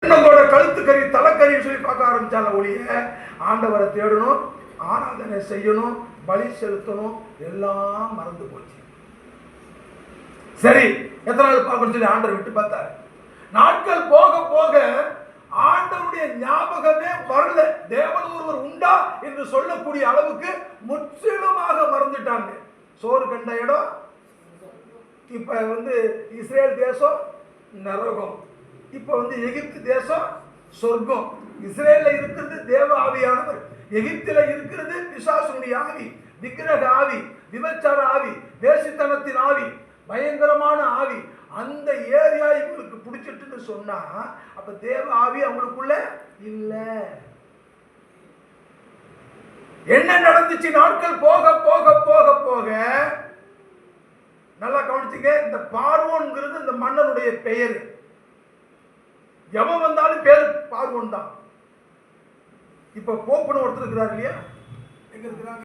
நம்மளோட கழுத்துக்கறி தலைக்கறின்னு சொல்லி பார்க்க ஆரம்பிச்சால ஒழிய ஆண்டவரை தேடணும், ஆராதனை செய்யணும், பலி செலுத்தணும், எல்லாம் மறந்து போச்சு. சரி, எத்தனாவது பார்க்கணும் சொல்லி ஆண்டவர் விட்டு பார்த்தாரு. நாட்கள் போக போக ஆண்டவருடைய ஞாபகமே வரல. தேவன் ஒருவர் உண்டா என்று சொல்லக்கூடிய அளவுக்கு முற்றிலுமாக மறந்துட்டாங்க. சோறு கண்ட இடம் இப்ப இஸ்ரேல் தேசம் நரகம், இப்ப எகிப்து தேசம் சொர்க்கம். இஸ்ரேல்ல இருக்கிறது தேவ ஆவியானவர், எகிப்தில இருக்கிறது பிசாசுடைய ஆவி, விக்கிரக ஆவி, விபச்சார ஆவி, வேசித்தனத்தின் ஆவி, பயங்கரமான ஆவி. அந்த ஏரியா இவங்களுக்கு பிடிச்சிட்டுன்னு சொன்னா அப்ப தேவ ஆவி அவங்களுக்குள்ள இல்ல. என்ன நடந்துச்சு? நாட்கள் போக போக போக போக, நல்லா கவனிச்சுங்க, இந்த பார்வோன்ங்கிறது இந்த மன்னனுடைய பெயர். எவன் வந்தாலும் பேரு பார்வோன் தான். இப்ப போப்புன்னு ஒருத்தர் இருக்கிறார் இல்லையா, எங்க இருக்கிறாங்க?